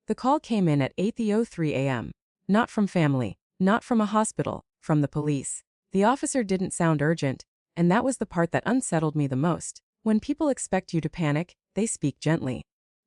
The call came in at 8:03 a.m. Not from family, not from a hospital, from the police. The officer didn't sound urgent, and that was the part that unsettled me the most. When people expect you to panic, they speak gently.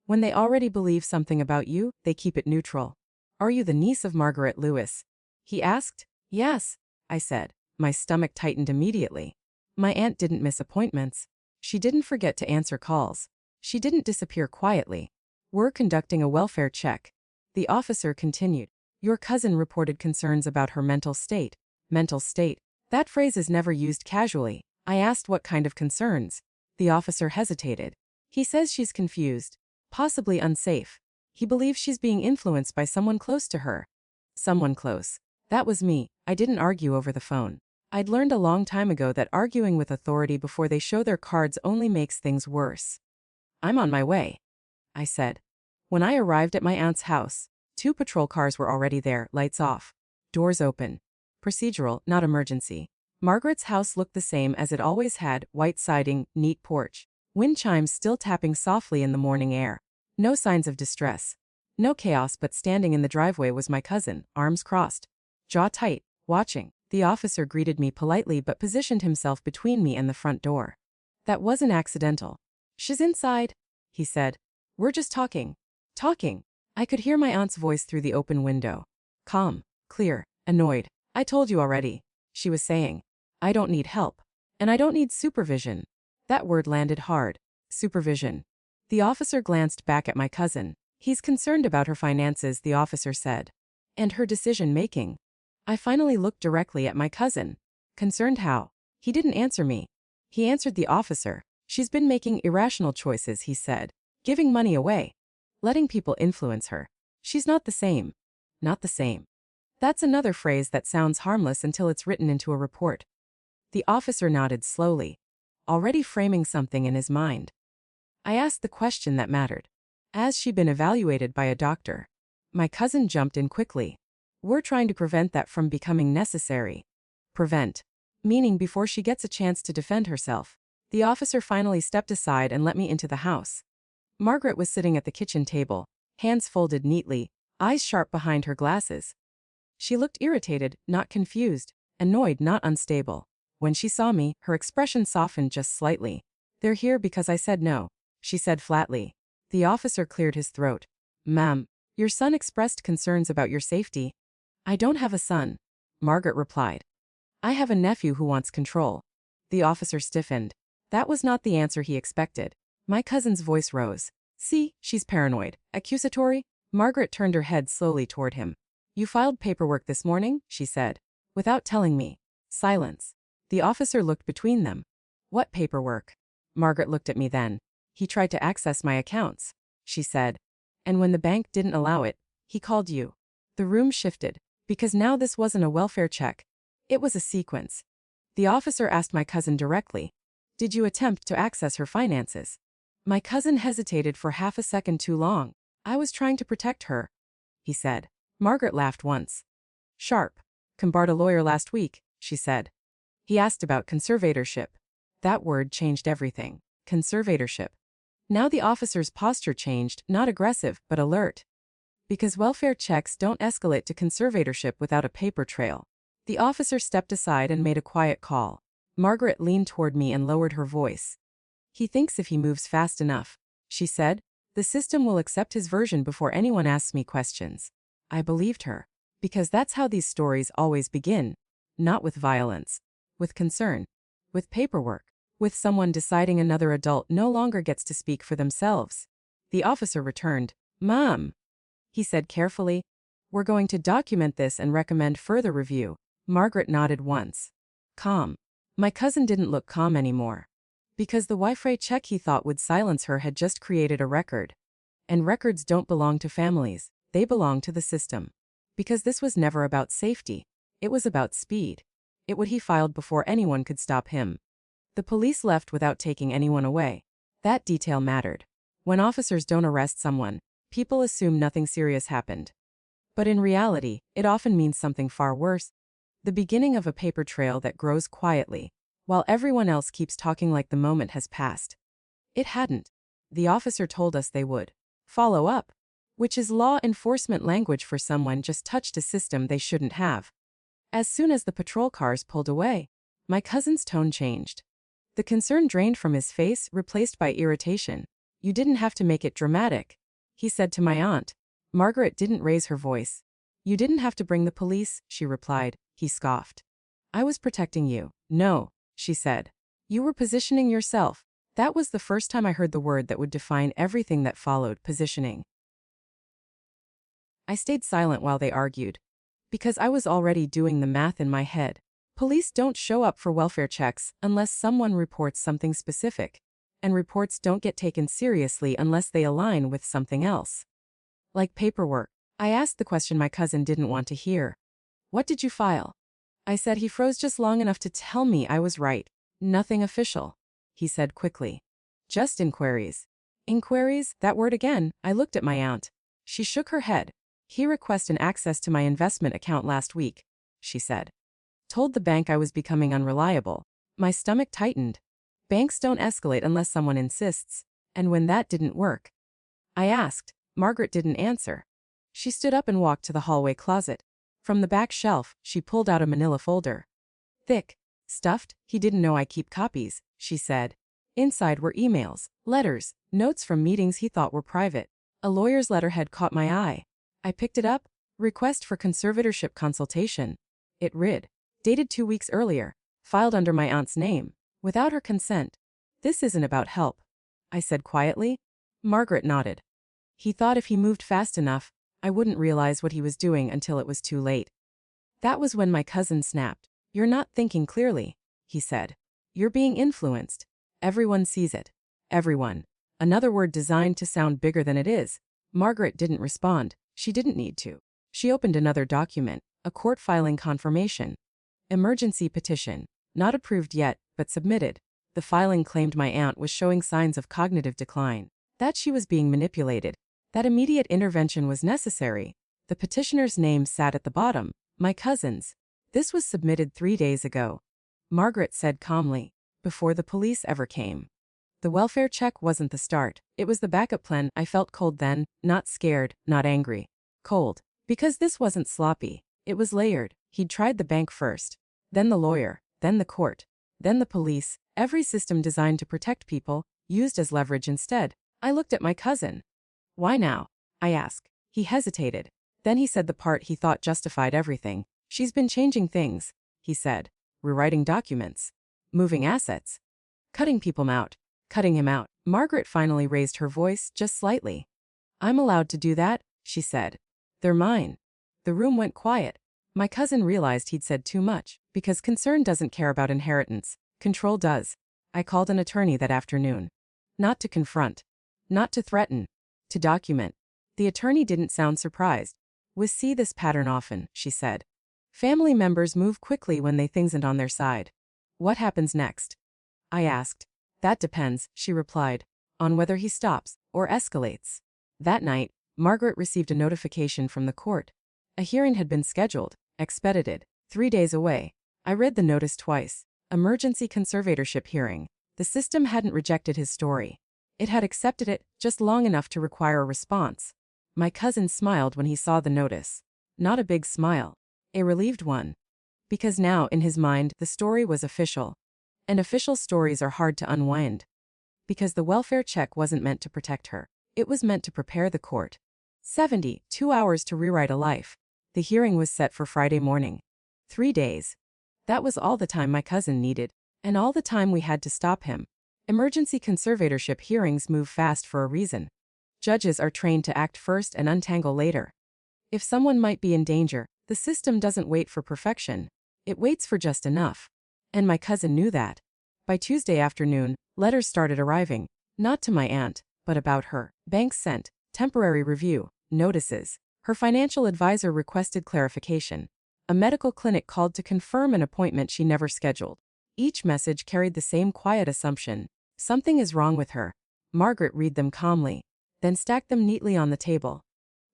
When they already believe something about you, they keep it neutral. "Are you the niece of Margaret Lewis?" he asked. "Yes," I said. My stomach tightened immediately. My aunt didn't miss appointments. She didn't forget to answer calls. She didn't disappear quietly. "We're conducting a welfare check," the officer continued. "Your cousin reported concerns about her mental state." Mental state. That phrase is never used casually. I asked what kind of concerns. The officer hesitated. "He says she's confused, possibly unsafe. He believes she's being influenced by someone close to her." Someone close. That was me. I didn't argue over the phone. I'd learned a long time ago that arguing with authority before they show their cards only makes things worse. "I'm on my way," I said. When I arrived at my aunt's house, 2 patrol cars were already there, lights off, doors open. Procedural, not emergency. Margaret's house looked the same as it always had, white siding, neat porch. Wind chimes still tapping softly in the morning air. No signs of distress. No chaos, but standing in the driveway was my cousin, arms crossed, jaw tight, watching. The officer greeted me politely but positioned himself between me and the front door. "That wasn't accidental. She's inside," he said. "We're just talking." Talking. I could hear my aunt's voice through the open window. Calm, clear, annoyed. "I told you already," she was saying. "I don't need help. And I don't need supervision." That word landed hard. Supervision. The officer glanced back at my cousin. "He's concerned about her finances," the officer said. "And her decision-making." I finally looked directly at my cousin. "Concerned how?" He didn't answer me. He answered the officer. "She's been making irrational choices," he said. "Giving money away. Letting people influence her. She's not the same." Not the same. That's another phrase that sounds harmless until it's written into a report. The officer nodded slowly, already framing something in his mind. I asked the question that mattered. "Has she been evaluated by a doctor?" My cousin jumped in quickly. "We're trying to prevent that from becoming necessary." Prevent. Meaning before she gets a chance to defend herself. The officer finally stepped aside and let me into the house. Margaret was sitting at the kitchen table, hands folded neatly, eyes sharp behind her glasses. She looked irritated, not confused, annoyed, not unstable. When she saw me, her expression softened just slightly. "They're here because I said no," she said flatly. The officer cleared his throat. "Ma'am, your son expressed concerns about your safety." "I don't have a son," Margaret replied. "I have a nephew who wants control." The officer stiffened. That was not the answer he expected. My cousin's voice rose. "See, she's paranoid. Accusatory?" Margaret turned her head slowly toward him. "You filed paperwork this morning?" she said. "Without telling me." Silence. The officer looked between them. "What paperwork?" Margaret looked at me then. "He tried to access my accounts," she said. "And when the bank didn't allow it, he called you." The room shifted, because now this wasn't a welfare check. It was a sequence. The officer asked my cousin directly, "Did you attempt to access her finances?" My cousin hesitated for half a second too long. "I was trying to protect her," he said. Margaret laughed once. "Sharp. Combarred a lawyer last week," she said. "He asked about conservatorship." That word changed everything. Conservatorship. Now the officer's posture changed, not aggressive, but alert. Because welfare checks don't escalate to conservatorship without a paper trail. The officer stepped aside and made a quiet call. Margaret leaned toward me and lowered her voice. "He thinks if he moves fast enough," she said, "the system will accept his version before anyone asks me questions." I believed her. Because that's how these stories always begin. Not with violence. With concern. With paperwork. With someone deciding another adult no longer gets to speak for themselves. The officer returned. "Ma'am," he said carefully, "we're going to document this and recommend further review." Margaret nodded once. Calm. My cousin didn't look calm anymore. Because the welfare check he thought would silence her had just created a record. And records don't belong to families, they belong to the system. Because this was never about safety. It was about speed. It would he filed before anyone could stop him. The police left without taking anyone away. That detail mattered. When officers don't arrest someone, people assume nothing serious happened. But in reality, it often means something far worse. The beginning of a paper trail that grows quietly, while everyone else keeps talking like the moment has passed. It hadn't. The officer told us they would follow up. which is law enforcement language for someone just touched a system they shouldn't have. As soon as the patrol cars pulled away, my cousin's tone changed. The concern drained from his face, replaced by irritation. "You didn't have to make it dramatic," he said to my aunt. Margaret didn't raise her voice. "You didn't have to bring the police," she replied. He scoffed. "I was protecting you." "No," she said. "You were positioning yourself." That was the first time I heard the word that would define everything that followed: positioning. I stayed silent while they argued, because I was already doing the math in my head. Police don't show up for welfare checks unless someone reports something specific, and reports don't get taken seriously unless they align with something else. Like paperwork. I asked the question my cousin didn't want to hear. "What did you file?" I said. He froze just long enough to tell me I was right. "Nothing official," he said quickly. "Just inquiries." "Inquiries? That word again." I looked at my aunt. She shook her head. "He requested access to my investment account last week," she said. "Told the bank I was becoming unreliable." My stomach tightened. Banks don't escalate unless someone insists. And when that didn't work, I asked. Margaret didn't answer. She stood up and walked to the hallway closet. From the back shelf, she pulled out a manila folder. "Thick. Stuffed? He didn't know I keep copies," she said. Inside were emails, letters, notes from meetings he thought were private. A lawyer's letter had caught my eye. I picked it up. "Request for conservatorship consultation." It read. Dated 2 weeks earlier. Filed under my aunt's name. Without her consent. "This isn't about help," I said quietly. Margaret nodded. "He thought if he moved fast enough, I wouldn't realize what he was doing until it was too late." That was when my cousin snapped. "You're not thinking clearly," he said. "You're being influenced. Everyone sees it. Everyone." Another word designed to sound bigger than it is. Margaret didn't respond. She didn't need to. She opened another document, a court filing confirmation. Emergency petition. Not approved yet, but submitted. The filing claimed my aunt was showing signs of cognitive decline. That she was being manipulated. That immediate intervention was necessary. The petitioner's name sat at the bottom. My cousin's. This was submitted 3 days ago. Margaret said calmly. Before the police ever came. The welfare check wasn't the start. It was the backup plan. I felt cold then, not scared, not angry. Cold. Because this wasn't sloppy. It was layered. He'd tried the bank first. Then the lawyer. Then the court. Then the police. Every system designed to protect people, used as leverage instead. I looked at my cousin. "Why now?" I asked. He hesitated. Then he said the part he thought justified everything. "She's been changing things," he said. "Rewriting documents. Moving assets. Cutting people out. Cutting him out." Margaret finally raised her voice, just slightly. "I'm allowed to do that," she said. "They're mine." The room went quiet. My cousin realized he'd said too much, because concern doesn't care about inheritance. Control does. I called an attorney that afternoon. Not to confront. Not to threaten. To document. The attorney didn't sound surprised. "We see this pattern often," she said. "Family members move quickly when they things aren't on their side." "What happens next?" I asked. "That depends," she replied, "on whether he stops or escalates." That night, Margaret received a notification from the court. A hearing had been scheduled, expedited, 3 days away. I read the notice twice. Emergency conservatorship hearing. The system hadn't rejected his story. It had accepted it, just long enough to require a response. My cousin smiled when he saw the notice. Not a big smile. A relieved one. Because now, in his mind, the story was official. And official stories are hard to unwind. Because the welfare check wasn't meant to protect her. It was meant to prepare the court. 72 hours to rewrite a life. The hearing was set for Friday morning. 3 days. That was all the time my cousin needed. And all the time we had to stop him. Emergency conservatorship hearings move fast for a reason. Judges are trained to act first and untangle later. If someone might be in danger, the system doesn't wait for perfection. It waits for just enough. And my cousin knew that. By Tuesday afternoon, letters started arriving. Not to my aunt, but about her. Banks sent temporary review notices. Her financial advisor requested clarification. A medical clinic called to confirm an appointment she never scheduled. Each message carried the same quiet assumption. Something is wrong with her. Margaret read them calmly, then stacked them neatly on the table.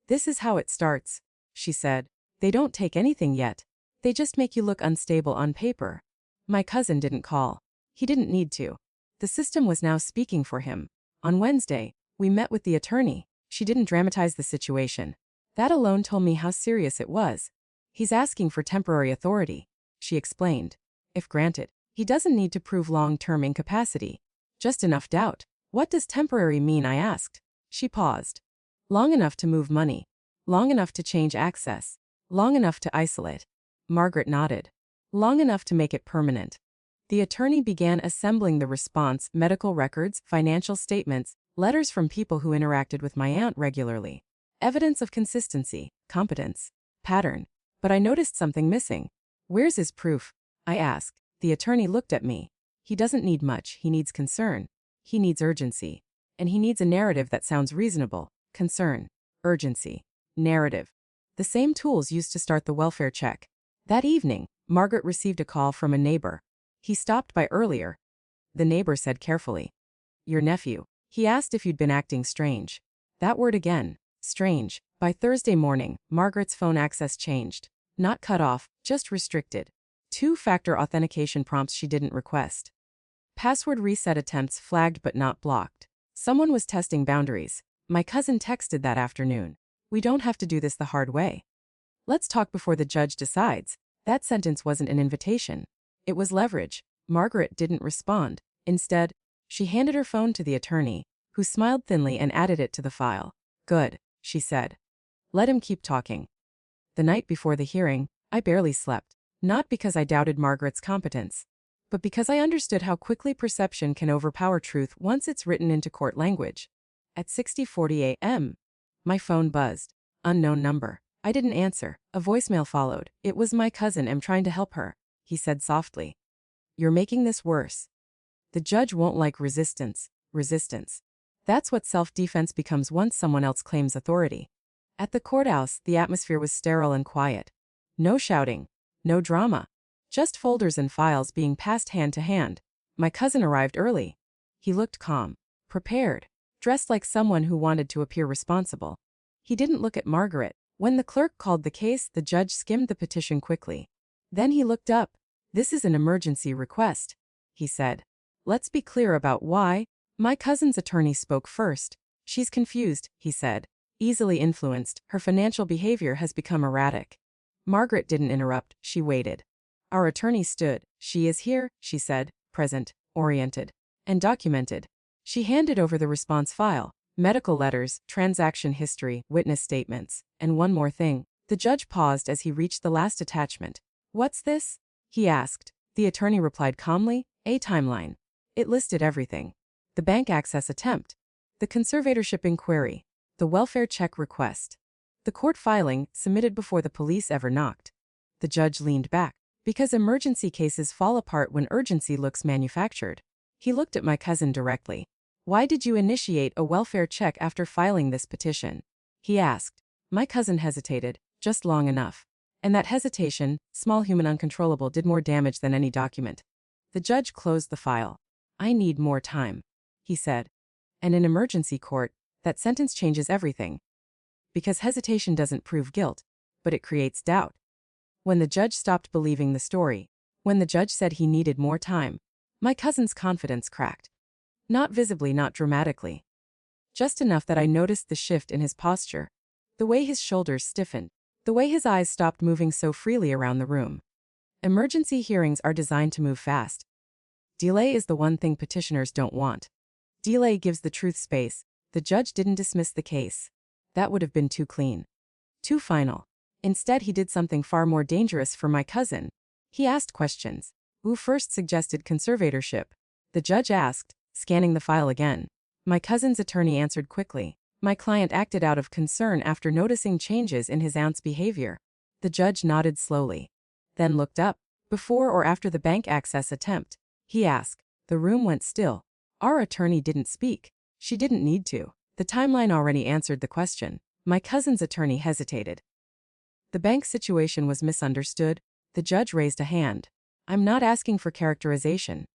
"This is how it starts," she said. "They don't take anything yet. They just make you look unstable on paper." My cousin didn't call. He didn't need to. The system was now speaking for him. "On Wednesday, we met with the attorney," She didn't dramatize the situation. That alone told me how serious it was. He's asking for temporary authority, she explained. If granted, he doesn't need to prove long-term incapacity. Just enough doubt. What does temporary mean, I asked. She paused. Long enough to move money. Long enough to change access. Long enough to isolate. Margaret nodded. Long enough to make it permanent. The attorney began assembling the response, medical records, financial statements, letters from people who interacted with my aunt regularly. Evidence of consistency, competence, pattern. But I noticed something missing. Where's his proof? I asked. The attorney looked at me. He doesn't need much, he needs concern. He needs urgency. And he needs a narrative that sounds reasonable. Concern, urgency, narrative. The same tools used to start the welfare check. That evening, Margaret received a call from a neighbor. He stopped by earlier. The neighbor said carefully, "Your nephew." He asked if you'd been acting strange. That word again, strange. By Thursday morning, Margaret's phone access changed. Not cut off, just restricted. 2-factor authentication prompts she didn't request. Password reset attempts flagged but not blocked. Someone was testing boundaries. My cousin texted that afternoon. "We don't have to do this the hard way. Let's talk before the judge decides." That sentence wasn't an invitation. It was leverage. Margaret didn't respond. Instead, she handed her phone to the attorney, who smiled thinly and added it to the file. "Good," she said. "Let him keep talking." The night before the hearing, I barely slept. Not because I doubted Margaret's competence, but because I understood how quickly perception can overpower truth once it's written into court language. At 6:40 a.m., my phone buzzed. Unknown number. I didn't answer. A voicemail followed. "It was my cousin. I'm trying to help her," he said softly. "You're making this worse." The judge won't like resistance. Resistance. That's what self-defense becomes once someone else claims authority. At the courthouse, the atmosphere was sterile and quiet. No shouting. No drama. Just folders and files being passed hand to hand. My cousin arrived early. He looked calm. Prepared. Dressed like someone who wanted to appear responsible. He didn't look at Margaret. When the clerk called the case, the judge skimmed the petition quickly. Then he looked up. "This is an emergency request," he said. "Let's be clear about why." My cousin's attorney spoke first. "She's confused," he said. "Easily influenced. Her financial behavior has become erratic." Margaret didn't interrupt. She waited. Our attorney stood. "She is here," she said, present, oriented, and documented. She handed over the response file. Medical letters, transaction history, witness statements, and one more thing. The judge paused as he reached the last attachment. "What's this?" he asked. The attorney replied calmly, "A timeline." It listed everything. The bank access attempt. The conservatorship inquiry. The welfare check request. The court filing, submitted before the police ever knocked. The judge leaned back. Because emergency cases fall apart when urgency looks manufactured. He looked at my cousin directly. "Why did you initiate a welfare check after filing this petition?" he asked. My cousin hesitated, just long enough. And that hesitation, small human uncontrollable, did more damage than any document. The judge closed the file. "I need more time," he said. And in emergency court, that sentence changes everything. Because hesitation doesn't prove guilt, but it creates doubt. When the judge stopped believing the story, when the judge said he needed more time, my cousin's confidence cracked. Not visibly, not dramatically. Just enough that I noticed the shift in his posture, the way his shoulders stiffened, the way his eyes stopped moving so freely around the room. Emergency hearings are designed to move fast. Delay is the one thing petitioners don't want. Delay gives the truth space. The judge didn't dismiss the case. That would have been too clean. Too final. Instead, he did something far more dangerous for my cousin. He asked questions. Who first suggested conservatorship? The judge asked, scanning the file again. My cousin's attorney answered quickly. My client acted out of concern after noticing changes in his aunt's behavior. The judge nodded slowly. Then looked up. Before or after the bank access attempt? He asked. The room went still. Our attorney didn't speak. She didn't need to. The timeline already answered the question. My cousin's attorney hesitated. The bank situation was misunderstood. The judge raised a hand. I'm not asking for characterization.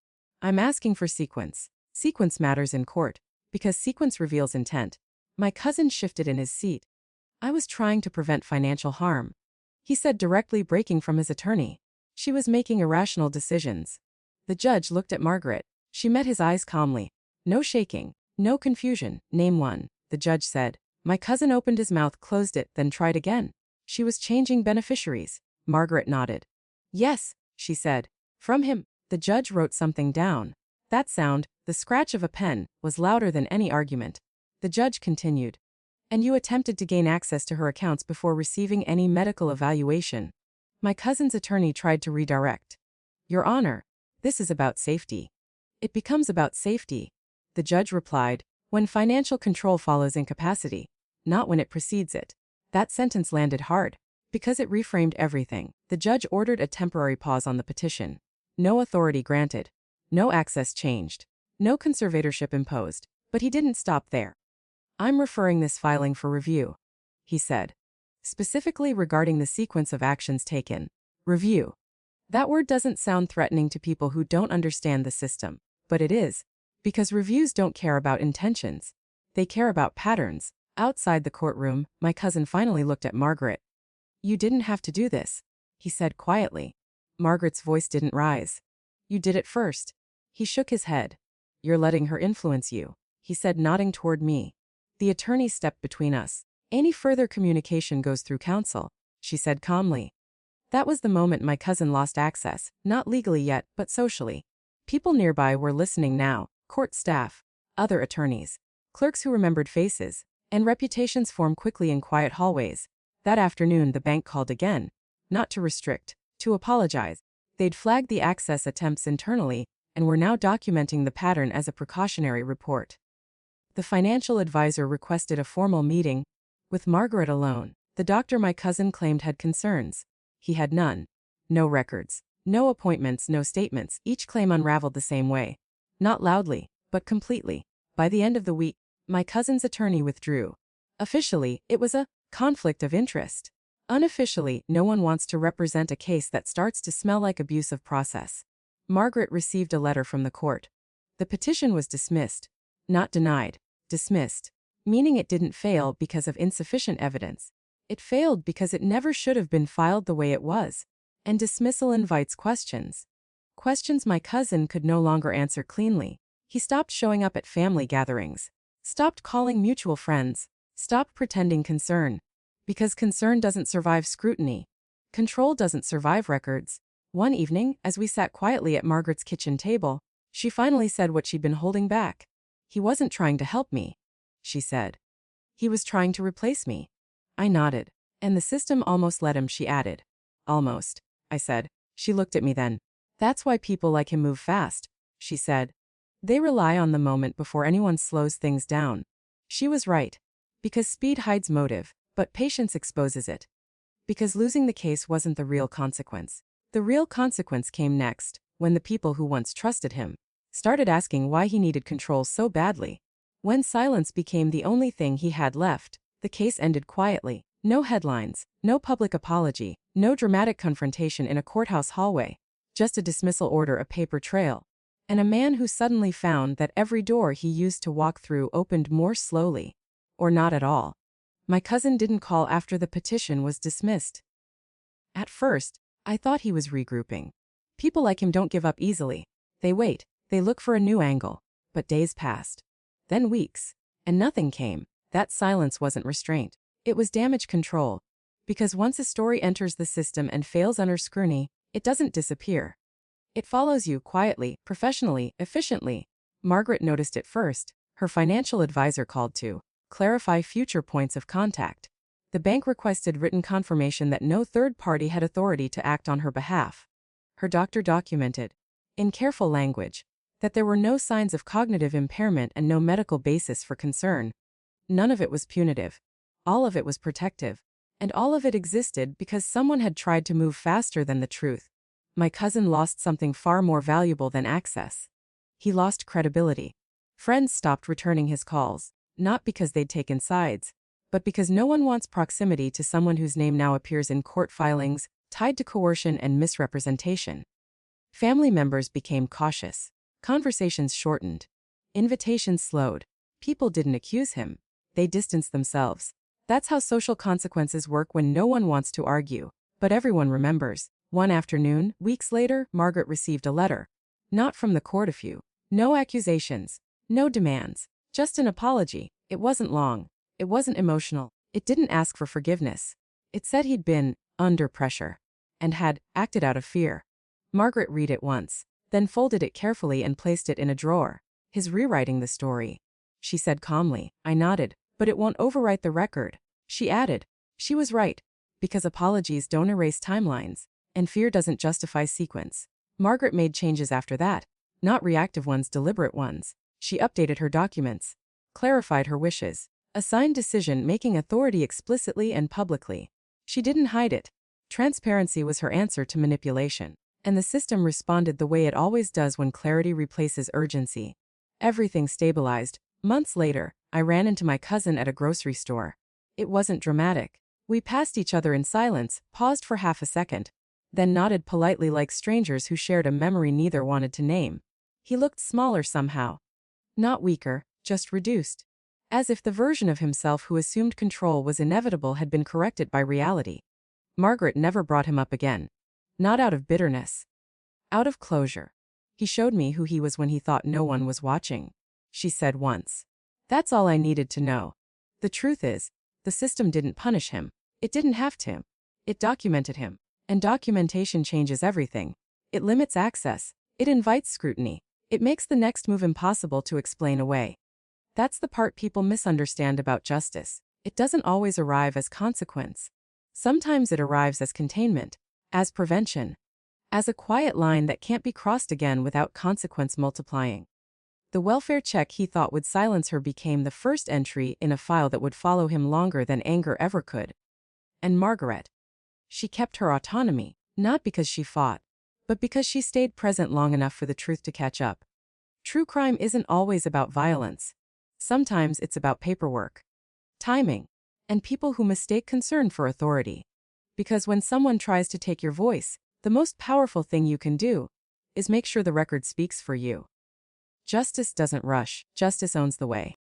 I'm asking for sequence. Sequence matters in court, because sequence reveals intent. My cousin shifted in his seat. I was trying to prevent financial harm, he said, directly breaking from his attorney. She was making irrational decisions. The judge looked at Margaret. She met his eyes calmly. No shaking, no confusion. Name one, the judge said. My cousin opened his mouth, closed it, then tried again. She was changing beneficiaries. Margaret nodded. Yes, she said. From him. The judge wrote something down. That sound, the scratch of a pen, was louder than any argument. The judge continued. And you attempted to gain access to her accounts before receiving any medical evaluation. My cousin's attorney tried to redirect. Your Honor, this is about safety. It becomes about safety. The judge replied, when financial control follows incapacity, not when it precedes it. That sentence landed hard. Because it reframed everything, the judge ordered a temporary pause on the petition. No authority granted. No access changed. No conservatorship imposed. But he didn't stop there. I'm referring this filing for review, he said. Specifically regarding the sequence of actions taken. Review. That word doesn't sound threatening to people who don't understand the system, but it is. Because reviews don't care about intentions. They care about patterns. Outside the courtroom, my cousin finally looked at Margaret. You didn't have to do this, he said quietly. Margaret's voice didn't rise. You did it first. He shook his head. You're letting her influence you, he said, nodding toward me. The attorney stepped between us. Any further communication goes through counsel, she said calmly. That was the moment my cousin lost access, not legally yet, but socially. People nearby were listening now, court staff, other attorneys, clerks who remembered faces, and reputations formed quickly in quiet hallways. That afternoon the bank called again, not to restrict, to apologize. They'd flagged the access attempts internally, and were now documenting the pattern as a precautionary report. The financial advisor requested a formal meeting, with Margaret alone. The doctor my cousin claimed had concerns. He had none. No records, no appointments, no statements. Each claim unraveled the same way. Not loudly, but completely. By the end of the week, my cousin's attorney withdrew. Officially, it was a conflict of interest. Unofficially, no one wants to represent a case that starts to smell like abusive process. Margaret received a letter from the court. The petition was dismissed. Not denied. Dismissed. Meaning it didn't fail because of insufficient evidence. It failed because it never should have been filed the way it was. And dismissal invites questions. Questions my cousin could no longer answer cleanly. He stopped showing up at family gatherings. Stopped calling mutual friends. Stopped pretending concern. Because concern doesn't survive scrutiny. Control doesn't survive records. One evening, as we sat quietly at Margaret's kitchen table, she finally said what she'd been holding back. He wasn't trying to help me, she said. He was trying to replace me. I nodded. And the system almost let him, she added. Almost, I said. She looked at me then. That's why people like him move fast, she said. They rely on the moment before anyone slows things down. She was right. Because speed hides motive, but patience exposes it. Because losing the case wasn't the real consequence. The real consequence came next, when the people who once trusted him started asking why he needed control so badly. When silence became the only thing he had left, the case ended quietly. No headlines, no public apology, no dramatic confrontation in a courthouse hallway. Just a dismissal order, a paper trail. And a man who suddenly found that every door he used to walk through opened more slowly. Or not at all. My cousin didn't call after the petition was dismissed. At first, I thought he was regrouping. People like him don't give up easily. They wait, they look for a new angle. But days passed. Then weeks. And nothing came. That silence wasn't restraint. It was damage control. Because once a story enters the system and fails under scrutiny, it doesn't disappear. It follows you quietly, professionally, efficiently. Margaret noticed it first. Her financial advisor called to clarify future points of contact. The bank requested written confirmation that no third party had authority to act on her behalf. Her doctor documented, in careful language, that there were no signs of cognitive impairment and no medical basis for concern. None of it was punitive. All of it was protective. And all of it existed because someone had tried to move faster than the truth. My cousin lost something far more valuable than access. He lost credibility. Friends stopped returning his calls, not because they'd taken sides, but because no one wants proximity to someone whose name now appears in court filings, tied to coercion and misrepresentation. Family members became cautious. Conversations shortened. Invitations slowed. People didn't accuse him. They distanced themselves. That's how social consequences work when no one wants to argue. But everyone remembers. One afternoon, weeks later, Margaret received a letter. Not from the court, a few. No accusations. No demands. Just an apology. It wasn't long. It wasn't emotional. It didn't ask for forgiveness. It said he'd been under pressure and had acted out of fear. Margaret read it once, then folded it carefully and placed it in a drawer. His rewriting the story, she said calmly. I nodded. But it won't overwrite the record, she added. She was right, because apologies don't erase timelines, and fear doesn't justify sequence. Margaret made changes after that, not reactive ones, deliberate ones. She updated her documents, clarified her wishes, assigned decision-making authority explicitly and publicly. She didn't hide it. Transparency was her answer to manipulation, and the system responded the way it always does when clarity replaces urgency. Everything stabilized. Months later, I ran into my cousin at a grocery store. It wasn't dramatic. We passed each other in silence, paused for half a second, then nodded politely like strangers who shared a memory neither wanted to name. He looked smaller somehow. Not weaker, just reduced. As if the version of himself who assumed control was inevitable had been corrected by reality. Margaret never brought him up again. Not out of bitterness. Out of closure. He showed me who he was when he thought no one was watching, she said once. That's all I needed to know. The truth is, the system didn't punish him. It didn't have to. It documented him. And documentation changes everything. It limits access. It invites scrutiny. It makes the next move impossible to explain away. That's the part people misunderstand about justice. It doesn't always arrive as consequence. Sometimes it arrives as containment, as prevention, as a quiet line that can't be crossed again without consequence multiplying. The welfare check he thought would silence her became the first entry in a file that would follow him longer than anger ever could. And Margaret. She kept her autonomy, not because she fought, but because she stayed present long enough for the truth to catch up. True crime isn't always about violence. Sometimes it's about paperwork, timing, and people who mistake concern for authority. Because when someone tries to take your voice, the most powerful thing you can do is make sure the record speaks for you. Justice doesn't rush. Justice owns the way.